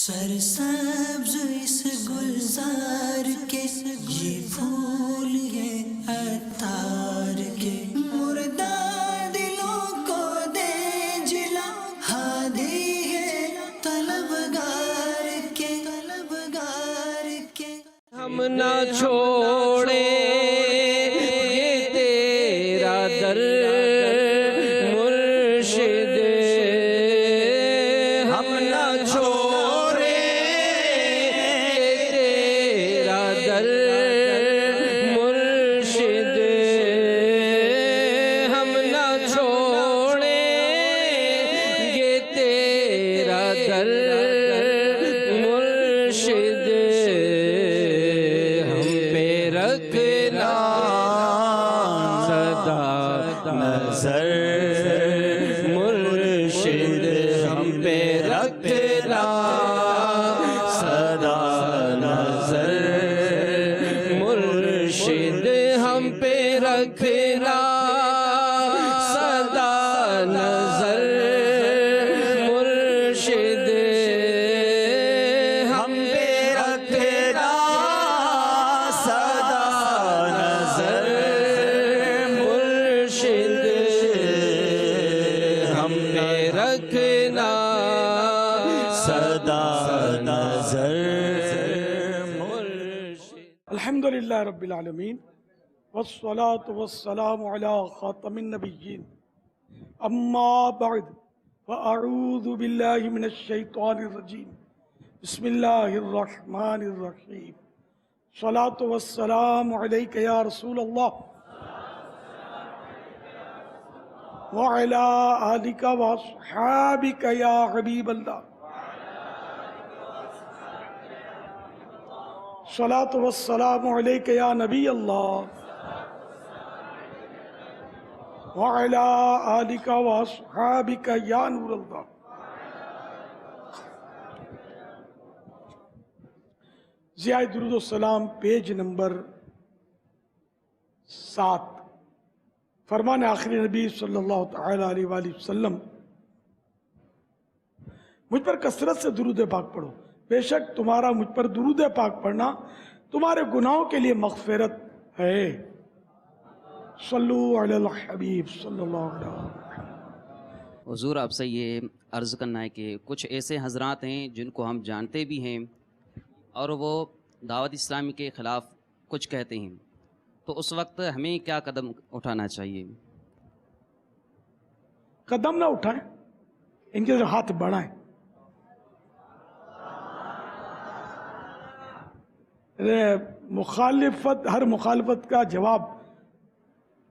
سرسبز اس گلزار کے یہ پھول ہیں عطار کے، مردہ دلوں کو دے جلا، ہادی ہے طلبگار کے، طلبگار کے۔ ہم نہ چھوڑیں یہ تیرا در مرشد، ہم نہ چھوڑیں یہ تیرا در مرشد، ہم نہ چھوڑیں یہ تیرا در مرشد، رکھنا سدا نظر مرشد، ہم پہ رکھنا سدا نظر مرشد، ہم پہ رکھنا سدا نظر مرشد، ہم پہ رکھنا رکھنا سدا نظر مرشد۔ الحمدللہ رب العالمین والصلاة والسلام علی خاتم النبیین، اما بعد فاعوذ باللہ من الشیطان الرجیم، بسم اللہ الرحمن الرحیم، صلاة والسلام علیک یا رسول اللہ وعلى آلك وأصحابك يا حبيب الله، صلاة والسلام عليك يا نبي الله وعلى آلك وأصحابك يا نور الله۔ ضیاء درود و سلام پیج نمبر 7، فرمان آخری نبی صلی اللہ تعالی علیہ وآلہ وسلم، مجھ پر کثرت سے درود پاک پڑھو، بے شک تمہارا مجھ پر درود پاک پڑھنا تمہارے گناہوں کے لیے مغفرت ہے۔ صلو علی الحبیب صلی اللہ علیہ وسلم۔ حضور آپ سے یہ عرض کرنا ہے کہ کچھ ایسے حضرات ہیں جن کو ہم جانتے بھی ہیں اور وہ دعوت اسلامی کے خلاف کچھ کہتے ہیں، تو اس وقت ہمیں کیا قدم اٹھانا چاہیے؟ قدم نہ اٹھائیں، ان کے ہاتھ بڑھائیں۔ ہر مخالفت کا جواب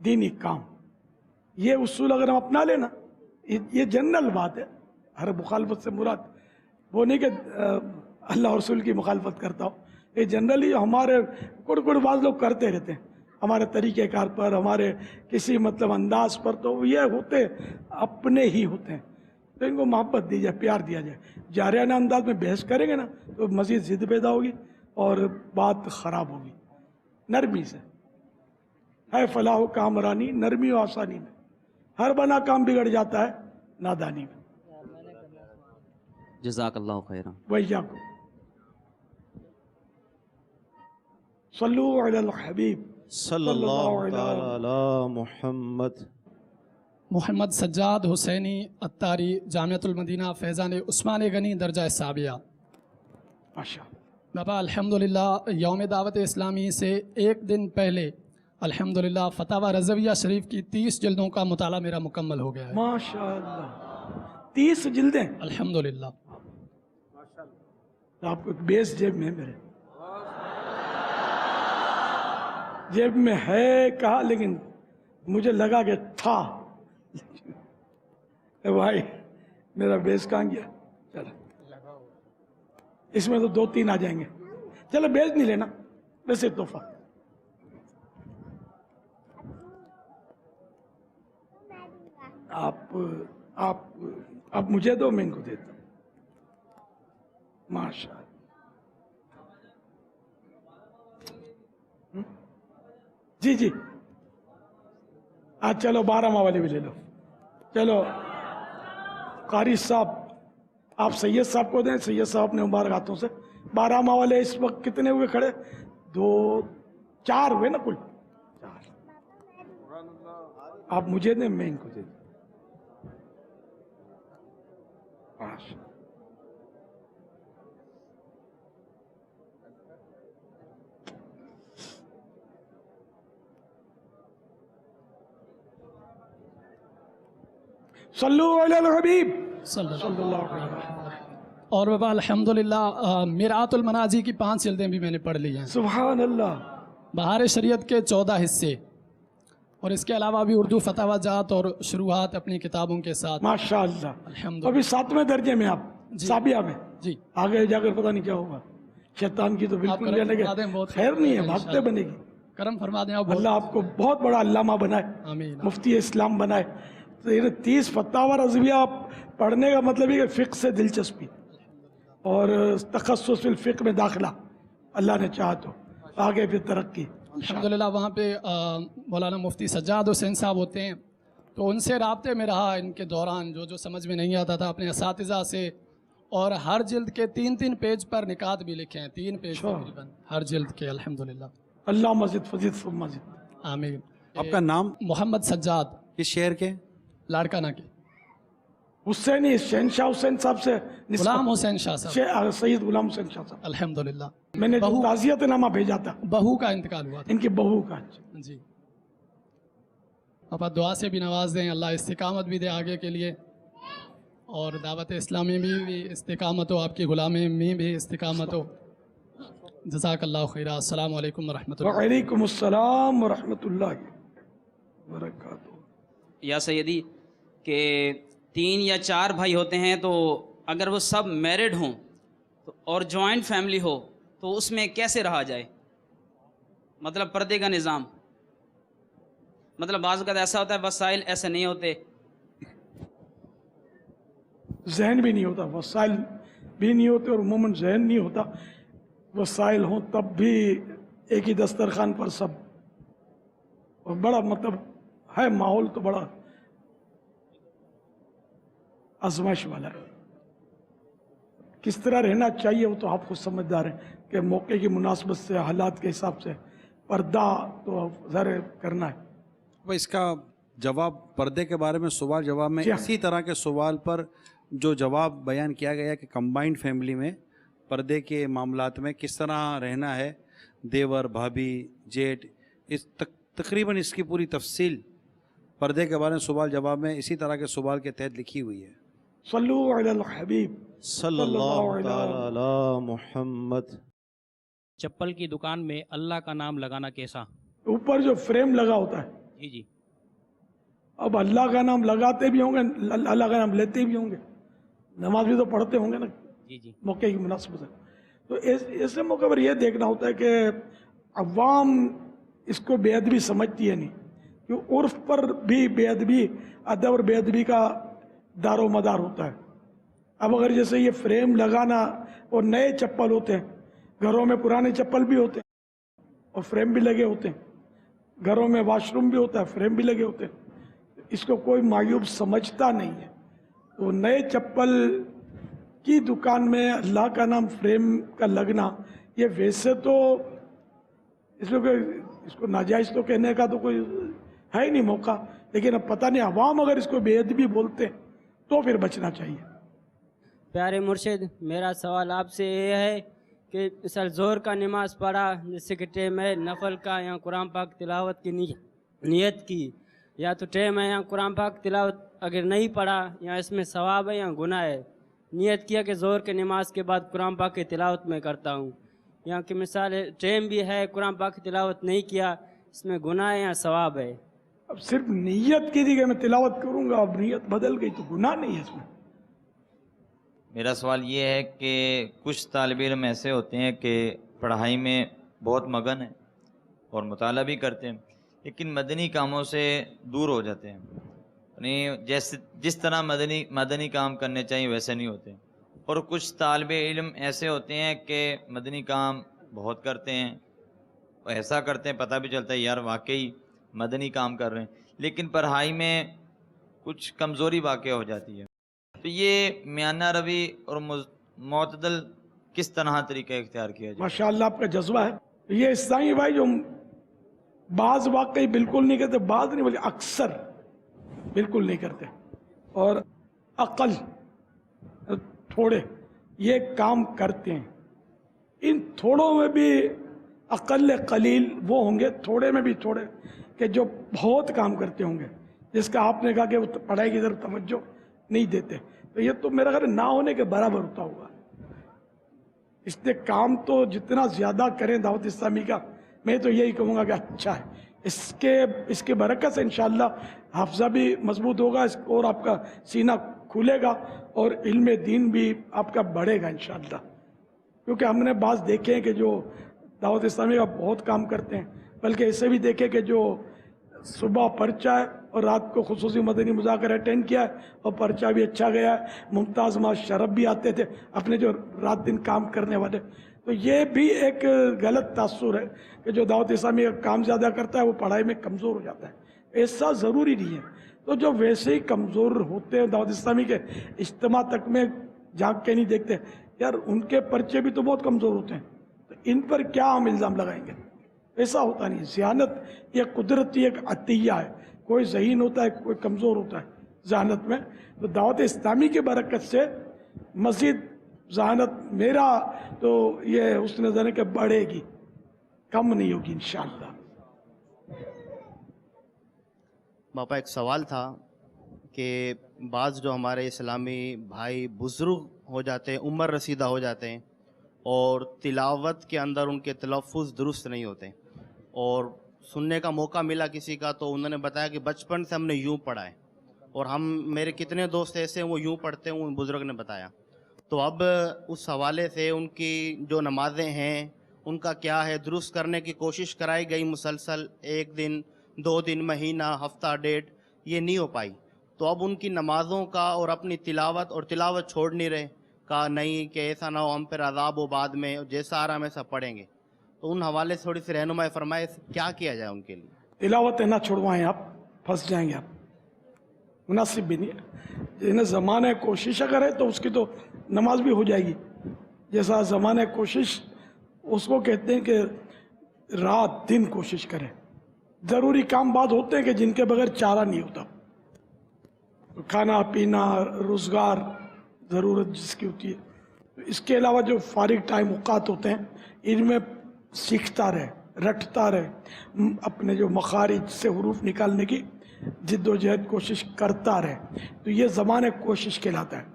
دینی کام، یہ اصول اگر ہم اپنا لینا، یہ جنرل بات ہے۔ ہر مخالفت سے مراد وہ نہیں کہ اللہ اور رسول کی مخالفت کرتا ہو، یہ جنرلی ہمارے کڑ باز لوگ کرتے رہتے ہیں، ہمارے طریقہ کار پر، ہمارے کسی انداز پر، تو یہ ہوتے اپنے ہی ہوتے ہیں، تو ان کو محبت دی جائے، پیار دیا جائے۔ جارحانہ انداز میں بحث کریں گے نا تو مزید ضد پیدا ہوگی اور بات خراب ہوگی۔ نرمی سے ہے فلاح و کامرانی، نرمی و آسانی میں، ہر بنا کام بگڑ جاتا ہے نادانی میں۔ جزاک اللہ خیرا۔ وإیاکم۔ صلو علی الحبیب صلی اللہ علی محمد۔ محمد سجاد حسینی اتاری، جامعۃ المدینہ فیضان عثمان غنی، درجہ ثابیہ۔ ماشاء اللہ۔ بابا الحمدللہ یوم دعوت اسلامی سے ایک دن پہلے الحمدللہ فتاوی رضویہ شریف کی 30 جلدوں کا مطالعہ میرا مکمل ہو گیا ہے۔ ماشاء اللہ، 30 جلدیں الحمدللہ۔ آپ کو بیس جیب میں ہے، میرے جیب میں ہے کہا، لیکن مجھے لگا کہ تھا۔ بھائی میرا بیس کہاں گیا؟ چلو اس میں تو 2-3 آ جائیں گے، چلو بیس نہیں لینا، ویسے تحفہ۔ آپ مجھے دو، میں ان کو دیتا ہوں۔ ماشاء اللہ۔ جی چلو 12 ماہ والے بھی لے لو۔ چلو قاری صاحب آپ سید صاحب کو دیں, سید صاحب اپنے مبارک ہاتھوں سے. 12 ماہ والے اس وقت کتنے ہوئے کھڑے؟ 2 4 ہوئے نا کل 4. آپ مجھے دیں, میں ان کو دے دوں. صلو علی الحبیب صلی اللہ صلی اللہ علیہ وسلم. اور بابا الحمدللہ میرات المناجی کی 5 جلدیں بھی میں نے پڑھ لی ہیں. سبحان اللہ. بہار شریعت کے 14 حصے, اور اس کے علاوہ بھی اردو فتاوی جات اور شروحات اپنی کتابوں کے ساتھ. ماشاء اللہ. الحمدللہ. ابھی 7ویں درجے میں آپ, جی. سابیہ میں. جی آگے جا کر پتہ نہیں کیا ہوگا. شیطان کی تو آپ بالکل کرم جانے فرما دیں, کے بہت خیر نہیں ہے, انشاءاللہ. بھاگتے بنے گی. کرم فرما دیں آپ. اللہ آپ کو بہت بڑا علامہ بنائے, آمین. مفتی اسلام بنائے. تو یہ 30 فتاوی رضویہ آپ پڑھنے کا مطلب یہ کہ فقہ سے دلچسپی اور تخصص فی الفقہ میں داخلہ, اللہ نے چاہا تو آگے پھر ترقی. الحمدللہ وہاں پہ مولانا مفتی سجاد حسین صاحب ہوتے ہیں, تو ان سے رابطے میں رہا ان کے دوران. جو سمجھ میں نہیں آتا تھا اپنے اساتذہ سے, اور ہر جلد کے 3 پیج پر نکات بھی لکھے ہیں, 3 پیج تقریباً ہر جلد کے. الحمدللہ. اللہ مزید فزید ثم مزید. آمین. آپ کا نام محمد سجاد, کس شہر کے؟ لاڑکانہ کے. حسینی شہنشاہ حسین صاحب سے نسبت. غلام حسین شاہ صاحب. سید غلام حسین شاہ صاحب. الحمدللہ. میں نے جو تعزیت نامہ بھیجا تھا, بہو کا انتقال ہوا تھا. ان کی بہو کا. جی آپ دعا سے بھی نواز دیں, اللہ استقامت بھی دے آگے کے لیے, اور دعوت اسلامی میں بھی استقامت ہو, آپ کی غلامی میں بھی استقامت ہو. جزاک اللہ خیرہ. السلام علیکم ورحمۃ اللہ. وعلیکم السلام ورحمۃ اللہ وبرکاتہ. یا سیدی کہ 3 یا 4 بھائی ہوتے ہیں, تو اگر وہ سب میرڈ ہوں اور جوائنٹ فیملی ہو تو اس میں کیسے رہا جائے؟ مطلب پردے کا نظام, مطلب بعض اوقات ایسا ہوتا ہے وسائل ایسے نہیں ہوتے, ذہن بھی نہیں ہوتا, وسائل بھی نہیں ہوتے, اور عموماً ذہن نہیں ہوتا. وسائل ہوں تب بھی ایک ہی دسترخوان پر سب, اور بڑا مطلب ہے ماحول تو بڑا آزمائش والا ہے. کس طرح رہنا چاہیے وہ تو آپ خود سمجھدار ہیں کہ موقع کی مناسبت سے, حالات کے حساب سے پردہ تو ظاہر کرنا ہے. اس کا جواب پردے کے بارے میں سوال جواب میں کیا؟ اسی طرح کے سوال پر جو جواب بیان کیا گیا کہ کمبائنڈ فیملی میں پردے کے معاملات میں کس طرح رہنا ہے, دیور, بھابھی, جیٹ, اس تقریباً اس کی پوری تفصیل پردے کے بارے میں سوال جواب میں اسی طرح کے سوال کے تحت لکھی ہوئی ہے. صلو علی الحبیب صلی اللہ تعالی علی محمد. چپل کی دکان میں اللہ کا نام لگانا کیسا؟ اوپر جو فریم لگا ہوتا ہے, جی جی. اب اللہ کا نام لگاتے بھی ہوں گے, اللہ کا نام لیتے بھی ہوں گے, نماز بھی تو پڑھتے ہوں گے نا جی جی. موقع کی مناسبت ہے. تو ایسے موقع پر یہ دیکھنا ہوتا ہے کہ عوام اس کو بے ادبی سمجھتی ہے نہیں, کہ عرف پر بھی بے ادبی, ادب اور بے ادبی کا دار و مدار ہوتا ہے. اب اگر جیسے یہ فریم لگانا, اور نئے چپل ہوتے ہیں, گھروں میں پرانے چپل بھی ہوتے ہیں اور فریم بھی لگے ہوتے ہیں, گھروں میں واش روم بھی ہوتا ہے, فریم بھی لگے ہوتے ہیں, اس کو کوئی معیوب سمجھتا نہیں ہے. تو نئے چپل کی دکان میں اللہ کا نام فریم کا لگنا, یہ ویسے تو اس کو ناجائز تو کہنے کا تو کوئی ہے ہی نہیں موقع, لیکن اب پتہ نہیں عوام اگر اس کو بے ادبی بولتے ہیں تو پھر بچنا چاہیے. پیارے مرشد, میرا سوال آپ سے یہ ہے کہ مثال زہر کا نماز پڑھا, جیسے کہ ٹیم ہے نفل کا یا قرآن پاک تلاوت کی نیت کی, یا تو ٹیم ہے یا قرآن پاک تلاوت اگر نہیں پڑھا, یا اس میں ثواب ہے یا گناہ ہے. نیت کیا کہ زہر کے نماز کے بعد قرآن پاک کی تلاوت میں کرتا ہوں, یا کہ مثال ٹیم بھی ہے قرآن پاک کی تلاوت نہیں کیا, اس میں گناہ ہے یا ثواب ہے؟ اب صرف نیت کی تھی کہ میں تلاوت کروں گا, اب نیت بدل گئی تو گناہ نہیں ہے اس میں. میرا سوال یہ ہے کہ کچھ طالب علم ایسے ہوتے ہیں کہ پڑھائی میں بہت مگن ہیں اور مطالعہ بھی کرتے ہیں, لیکن مدنی کاموں سے دور ہو جاتے ہیں, یعنی جیسے جس طرح مدنی کام کرنے چاہیے ویسے نہیں ہوتے. اور کچھ طالب علم ایسے ہوتے ہیں کہ مدنی کام بہت کرتے ہیں, ایسا کرتے ہیں پتہ بھی چلتا ہے یار واقعی مدنی کام کر رہے ہیں, لیکن پڑھائی میں کچھ کمزوری واقع ہو جاتی ہے. تو یہ میانہ روی اور معتدل کس طرح طریقہ اختیار کیا جائے؟ ماشاءاللہ آپ کا جذبہ ہے. یہ اسلامی بھائی جو بعض واقعی بالکل نہیں کرتے، بعض نہیں بلکہ اکثر بالکل نہیں کرتے، اور عقل تھوڑے یہ کام کرتے ہیں. ان تھوڑوں میں بھی اقل قلیل وہ ہوں گے، تھوڑے میں بھی تھوڑے، کہ جو بہت کام کرتے ہوں گے، جس کا آپ نے کہا کہ وہ پڑھائی کی طرف توجہ نہیں دیتے. تو یہ تو میرا خیال نہ ہونے کے برابر ہوتا ہوگا. اس لیے کام تو جتنا زیادہ کریں دعوت اسلامی کا، میں تو یہی کہوں گا کہ اچھا ہے. اس کے برکت سے انشاءاللہ حافظہ بھی مضبوط ہوگا اور آپ کا سینہ کھلے گا اور علم دین بھی آپ کا بڑھے گا انشاءاللہ. کیونکہ ہم نے بعض دیکھے ہیں کہ جو دعوت اسلامی کا بہت کام کرتے ہیں، بلکہ اسے بھی دیکھے کہ جو صبح پرچہ ہے اور رات کو خصوصی مدنی مذاکرہ اٹینڈ کیا ہے اور پرچہ بھی اچھا گیا ہے. ممتاز ما شرف بھی آتے تھے اپنے جو رات دن کام کرنے والے. تو یہ بھی ایک غلط تاثر ہے کہ جو دعوت اسلامی کا کام زیادہ کرتا ہے وہ پڑھائی میں کمزور ہو جاتا ہے. ایسا ضروری نہیں ہے. تو جو ویسے ہی کمزور ہوتے ہیں دعوت اسلامی کے اجتماع تک میں جھانک کے نہیں دیکھتے، یار ان کے پرچے بھی تو بہت کمزور ہوتے ہیں، تو ان پر کیا ہم الزام لگائیں گے؟ ایسا ہوتا نہیں. ذہانت یہ قدرتی ایک عطیہ ہے. کوئی ذہین ہوتا ہے، کوئی کمزور ہوتا ہے ذہانت میں. تو دعوت اسلامی کی برکت سے مزید ذہانت میرا تو یہ حسن ظن کہ بڑھے گی، کم نہیں ہوگی انشاءاللہ. باپا ایک سوال تھا کہ بعض جو ہمارے اسلامی بھائی بزرگ ہو جاتے ہیں، عمر رسیدہ ہو جاتے ہیں، اور تلاوت کے اندر ان کے تلفظ درست نہیں ہوتے، اور سننے کا موقع ملا کسی کا تو انہوں نے بتایا کہ بچپن سے ہم نے یوں پڑھا ہے، اور میرے کتنے دوست ایسے ہیں وہ یوں پڑھتے ہیں، ان بزرگ نے بتایا. تو اب اس حوالے سے ان کی جو نمازیں ہیں ان کا کیا ہے؟ درست کرنے کی کوشش کرائی گئی مسلسل، 1 دن 2 دن مہینہ ہفتہ ڈیٹ، یہ نہیں ہو پائی. تو اب ان کی نمازوں کا اور اپنی تلاوت، اور تلاوت چھوڑ نہیں رہے، کہا نہیں کہ ایسا نہ ہو ہم پھر عذاب ہو بعد میں، جیسا آ رہا ہم ایسا پڑھیں گے. تو ان حوالے سے تھوڑی سی رہنمائی فرمائے، کیا کیا جائے ان کے لیے؟ تلاوت نہ چھوڑوائیں، آپ پھنس جائیں گے، آپ مناسب بھی نہیں ہے. جنہیں زمانہ کوشش اگر ہے تو اس کی تو نماز بھی ہو جائے گی. جیسا زمانہ کوشش اس کو کہتے ہیں کہ رات دن کوشش کریں. ضروری کام بعد ہوتے ہیں کہ جن کے بغیر چارہ نہیں ہوتا. کھانا پینا، روزگار، ضرورت جس کی ہوتی ہے. اس کے علاوہ جو فارغ ٹائم اوقات ہوتے ہیں ان میں سیکھتا رہے، رٹتا رہے، اپنے جو مخارج سے حروف نکالنے کی جد و جہد کوشش کرتا رہے. تو یہ زمانہ کوشش کہلاتا ہے.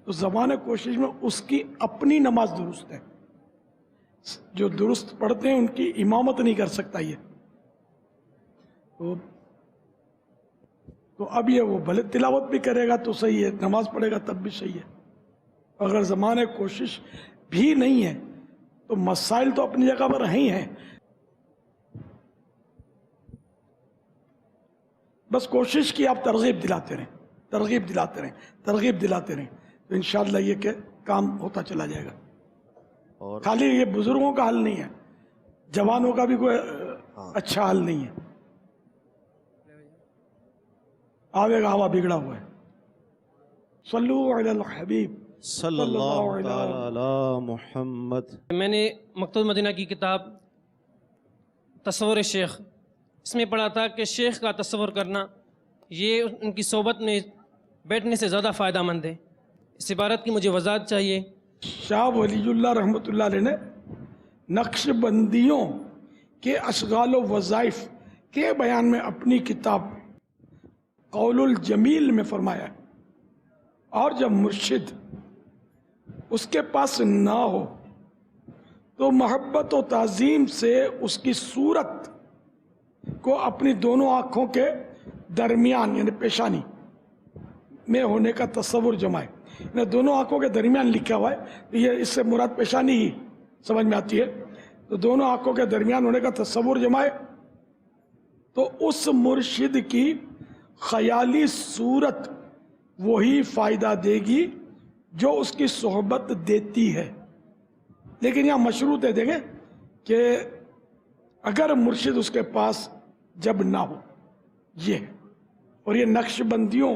تو زمانہ کوشش میں اس کی اپنی نماز درست ہے. جو درست پڑھتے ہیں ان کی امامت نہیں کر سکتا یہ. تو اب یہ وہ بھلے تلاوت بھی کرے گا تو صحیح ہے، نماز پڑھے گا تب بھی صحیح ہے. اگر زمانہ کوشش بھی نہیں ہے تو مسائل تو اپنی جگہ پر ہی ہیں. بس کوشش کی آپ ترغیب دلاتے رہیں، ترغیب دلاتے رہیں، ترغیب دلاتے رہیں، تو انشاءاللہ یہ کہ کام ہوتا چلا جائے گا. اور خالی یہ بزرگوں کا حل نہیں ہے، جوانوں کا بھی کوئی اچھا حل نہیں ہے. آوے گا ہوا بگڑا ہوا ہے. صلو علی الحبیب صلی اللہ تعالی علی محمد. میں نے مکتبۃ مدینہ کی کتاب تصور شیخ، اس میں پڑھا تھا کہ شیخ کا تصور کرنا یہ ان کی صحبت میں بیٹھنے سے زیادہ فائدہ مند ہے. اس عبارت کی مجھے وضاحت چاہیے. شاہ ولی اللہ رحمۃ اللہ علیہ نے نقش بندیوں کے اشغال و وظائف کے بیان میں اپنی کتاب قول الجمیل میں فرمایا ہے، اور جب مرشد اس کے پاس نہ ہو تو محبت و تعظیم سے اس کی صورت کو اپنی دونوں آنکھوں کے درمیان یعنی پیشانی میں ہونے کا تصور جمائے. یعنی دونوں آنکھوں کے درمیان لکھا ہوا ہے، یہ اس سے مراد پیشانی ہی سمجھ میں آتی ہے. تو دونوں آنکھوں کے درمیان ہونے کا تصور جمائے تو اس مرشد کی خیالی صورت وہی فائدہ دے گی جو اس کی صحبت دیتی ہے. لیکن یہاں مشروط ہے، دیکھیں کہ اگر مرشد اس کے پاس جب نہ ہو، یہ اور یہ نقش بندیوں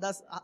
10